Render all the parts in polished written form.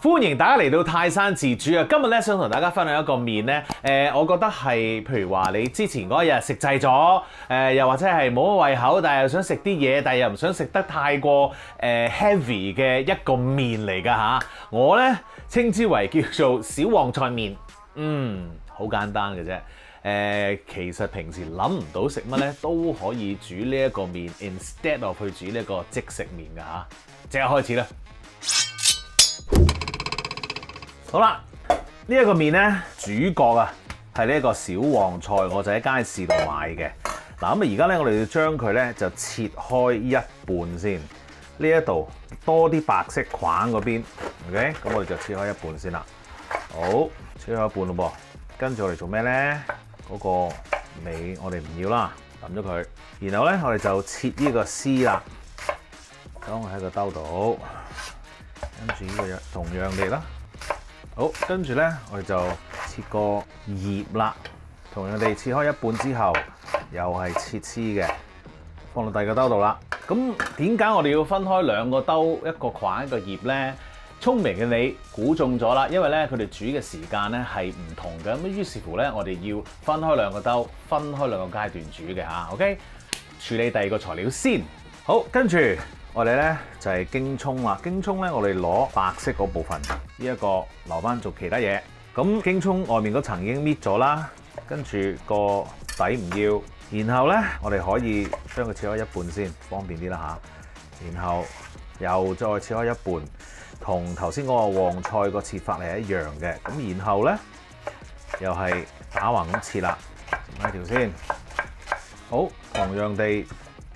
歡迎大家嚟到泰山自主啊！今日咧想同大家分享一個麵咧，我覺得係譬如話你之前嗰一日食滯咗，又或者係冇乜胃口，但係又想食啲嘢，但係又唔想食得太過heavy 嘅一個麵嚟㗎嚇。我咧稱之為叫做小旺菜麵，好簡單嘅啫。其實平時諗唔到食乜咧，都可以煮呢一個麵 ，instead of 去煮呢一個即食麵㗎嚇。即刻開始啦！好啦，呢一個麵咧主角啊係呢一個小旺菜，我就喺街市度買嘅。嗱咁啊，而家咧我哋要將佢咧就切開一半先。呢一度多啲白色框嗰邊 ，OK， 咁我哋就切開一半先啦。好，切開一半咯噃。跟住我哋做咩咧？嗰個尾我哋唔要啦，抌咗佢。然後咧我哋就切呢個絲啦。咁我喺個兜度，跟住呢個樣同樣地啦。好，跟住咧，我哋就切個葉啦，同樣地切開一半之後，又係切絲嘅，放到第二個兜度啦。咁點解我哋要分開兩個兜，一個框一個葉咧？聰明嘅你估中咗啦，因為咧佢哋煮嘅時間咧係唔同嘅，咁於是乎咧我哋要分開兩個兜，分開兩個階段煮嘅嚇。OK， 處理第二個材料先。好，跟住。我哋咧就係京葱啦，京葱咧我哋攞白色嗰部分，呢一個留翻做其他嘢。咁京葱外面嗰層已經搣咗啦，跟住個底唔要，然後咧我哋可以將佢切開一半先，方便啲啦嚇。然後又再切開一半，同頭先嗰個旺菜個切法係一樣嘅。咁然後咧又係打橫咁切啦，整一條先。好，同樣地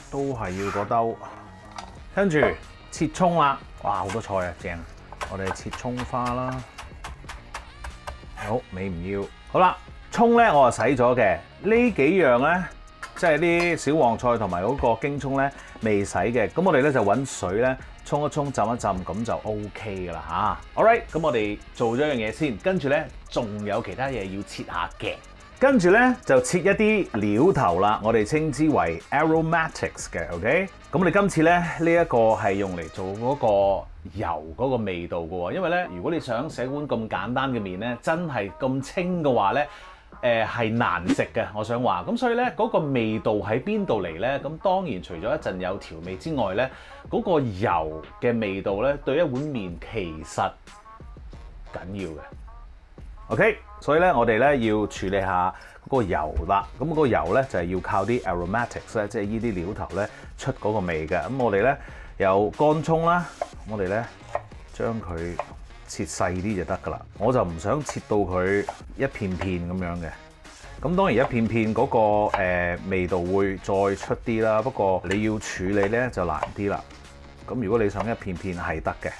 都係要個兜。跟住切葱啦，哇好多菜啊，正！我哋切葱花啦，好尾唔要。好啦，葱咧我就洗咗嘅，呢幾樣咧即係啲小旺菜同埋嗰個京葱咧未洗嘅，咁我哋咧就揾水咧沖一沖浸一浸，咁就 OK 噶啦嚇。Alright，咁我哋做咗一樣嘢先，跟住咧仲有其他嘢要切下嘅。跟住咧就切一啲料頭啦，我哋稱之為 aromatics 嘅 ，OK？ 咁我哋今次咧呢一個係用嚟做嗰個油嗰個味道嘅喎，因為咧如果你想食碗咁簡單嘅麵咧，真係咁清嘅話咧，係難食嘅。我想話，咁所以咧嗰個味道喺邊度嚟咧？咁當然除咗一陣有調味之外咧，嗰個油嘅味道咧對一碗麵其實緊要嘅。OK， 所以咧我哋咧要處理下嗰個油啦。咁嗰個油咧就係要靠啲 aromatics 咧，即係呢啲料頭咧出嗰個味嘅。咁我哋咧有乾葱啦，我哋咧將佢切細啲就得噶啦。我就唔想切到佢一片片咁樣嘅。咁當然一片片嗰個味道會再出啲啦，不過你要處理咧就難啲啦。咁如果你想一片片係得嘅，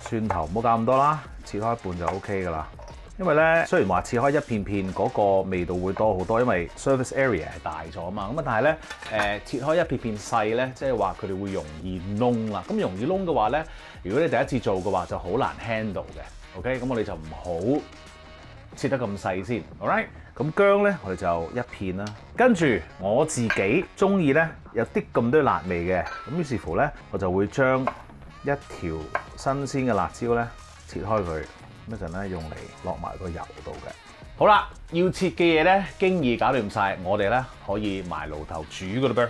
蒜頭唔好搞咁多啦，切開一半就 OK 噶啦。因為咧，雖然話切開一片片嗰個味道會多好多，因為 surface area 係大咗啊嘛。咁啊，但係咧，切開一片片細咧，即係話佢哋會容易燶啦。咁容易燶嘅話咧，如果你第一次做嘅話，就好難 handle 嘅。OK，咁我哋就唔好切得咁細先。Alright， 咁薑咧，我哋就一片啦。跟住我自己中意咧有啲咁多辣味嘅，咁於是乎咧，我就會將一條新鮮嘅辣椒咧切開佢。一陣咧用嚟落埋個油度嘅。好啦，要切嘅嘢咧，經已搞掂晒，我哋咧可以埋爐頭煮噶啦噃。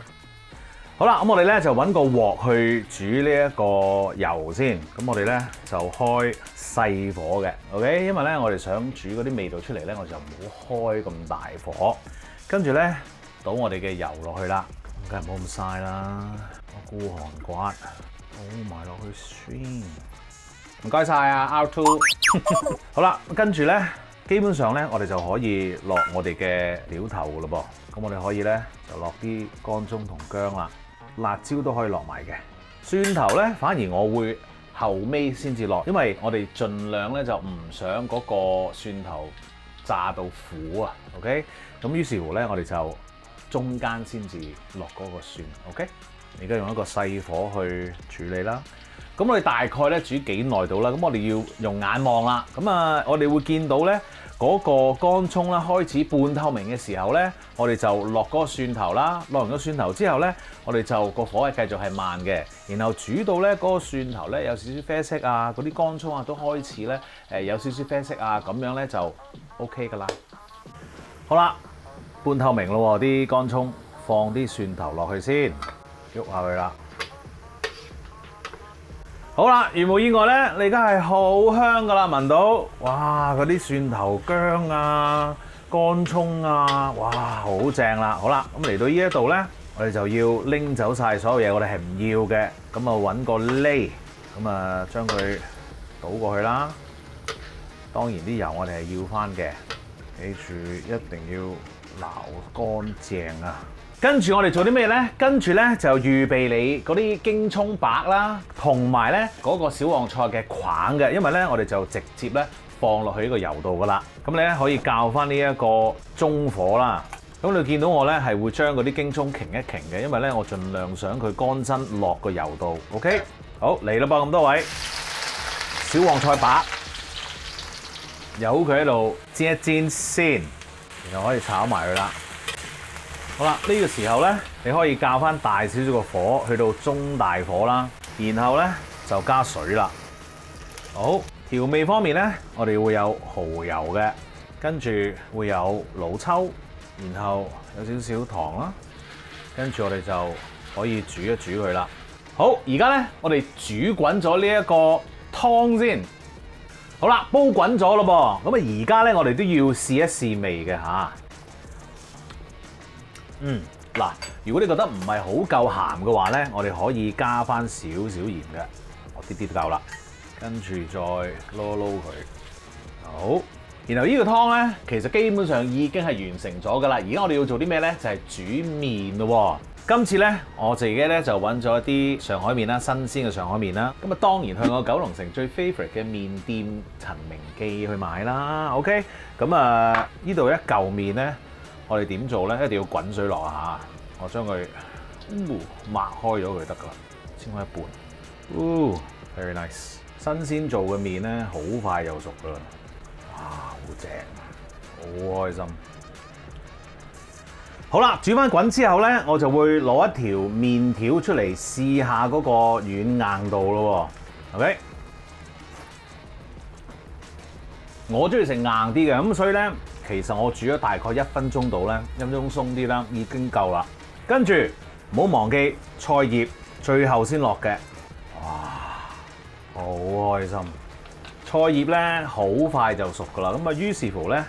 好啦，咁我哋咧就揾個鑊去煮呢一個油先。咁我哋咧就開細火嘅 ，OK？ 因為咧我哋想煮嗰啲味道出嚟咧，我就唔好開咁大火。跟住咧倒我哋嘅油落去啦，咁梗係唔好咁嘥啦。我孤寒刮，倒埋落去先。唔該晒啊 R2 好啦，跟住咧，基本上咧，我哋就可以落我哋嘅料頭噶咯噃。咁我哋可以咧就落啲乾葱同薑啦，辣椒都可以落埋嘅。蒜頭咧，反而我會後尾先至落，因為我哋盡量咧就唔想嗰個蒜頭炸到苦啊。OK， 咁於是乎咧，我哋就中間先至落嗰個蒜。OK， 而家用一個細火去處理啦。咁我哋大概咧煮幾耐到啦？咁我哋要用眼望啦。咁啊，我哋會見到咧嗰個乾葱啦開始半透明嘅時候咧，我哋就落嗰個蒜頭啦。落完個蒜頭之後咧，我哋就個火係繼續係慢嘅，然後煮到咧嗰個蒜頭咧有少少啡色啊，嗰啲乾葱啊都開始咧有少少啡色啊，咁樣咧就 OK 噶啦。好啦，半透明咯喎，啲乾葱，放啲蒜頭落去先，喐下佢啦。好啦，如無意外咧，你而家係好香噶啦，聞到，哇！嗰啲蒜頭薑啊、乾葱啊，哇，好正啦！好啦，咁嚟到呢一度咧，我哋就要拎走晒所有嘢，我哋係唔要嘅，咁啊揾個瀝，咁啊將佢倒過去啦。當然啲油我哋係要翻嘅，記住一定要撈乾淨啊！跟住我哋做啲咩咧？跟住咧就預備你嗰啲京葱白啦，同埋咧嗰個小黃菜嘅框嘅，因為咧我哋就直接咧放落去呢個油度噶啦。咁你咧可以較翻呢一個中火啦。咁你見到我咧係會將嗰啲京葱擎一擎嘅，因為咧我盡量想佢乾身落個油度。OK， 好嚟啦噃，咁多位小黃菜白，由佢喺度煎一煎先，然後可以炒埋佢啦。好啦，呢個時候咧，你可以較翻大少少個火，去到中大火啦，然後咧就加水啦。好，調味方面咧，我哋會有蠔油嘅，跟住會有老抽，然後有少少糖啦，跟住我哋就可以煮一煮佢啦。好，而家咧我哋煮滾咗呢一個湯先。好啦，煲滾咗咯噃，咁啊而家咧我哋都要試一試味嘅吓。嗱，如果你覺得唔係好夠鹹嘅話咧，我哋可以加翻少少鹽嘅，我啲啲都夠啦。跟住再撈一撈佢，好。然後呢個湯咧，其實基本上已經係完成咗噶啦。而家我哋要做啲咩咧？就係煮麵咯。今次咧，我自己咧就揾咗一啲上海麵啦，新鮮嘅上海麵啦。咁啊，當然去我九龍城最 favourite 嘅麵店陳明記去買啦。OK， 咁啊，呢度一嚿麵咧。我哋點做咧？一定要滾水落啊！我將佢抹開咗佢得噶啦，切開一半。Very nice。新鮮做嘅麵咧，好快就熟噶啦。哇，好正，好開心。好啦，煮翻滾之後咧，我就會攞一條麵條出嚟試下嗰個軟硬度咯。OK， 我中意食硬啲嘅，咁所以咧。其實我煮咗大概1分鐘到咧，1分鐘鬆啲啦，已經夠啦。跟住唔好忘記菜葉，最後先落嘅。哇，好開心！菜葉咧好快就熟噶啦。咁啊，於是乎咧，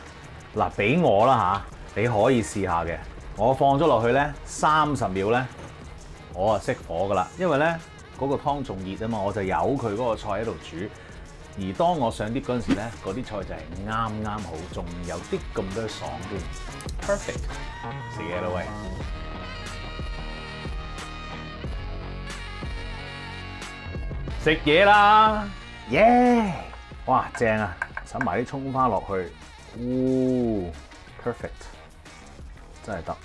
嗱俾我啦嚇，你可以試下嘅。我放咗落去咧30秒咧，我啊熄火噶啦，因為咧嗰個湯仲熱啊嘛，我就由佢嗰個菜喺度煮。而當我上碟嗰陣時咧，嗰啲菜就係啱啱好，仲有啲咁多爽添 ，perfect。食嘢啦喂，食嘢啦，耶！哇，正啊！揼埋啲葱花落去，perfect， 真係得。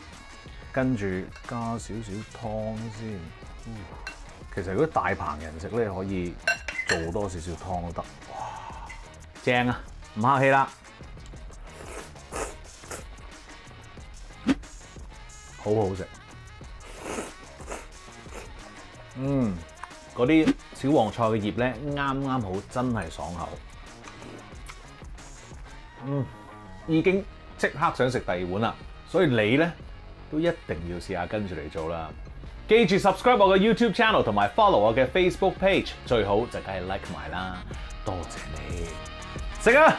跟住加少少湯先，其實如果大棚人食咧，可以做多少少湯都得。正啊，唔客氣啦，好好食。嗰啲小黃菜嘅葉咧，啱啱好，真係爽口。已經即刻想食第2碗啦，所以你咧都一定要試下跟住嚟做啦。記住 subscribe 我嘅 YouTube channel 同埋 follow 我嘅 Facebook page， 最好就梗係 like 埋啦。多謝你。食啊！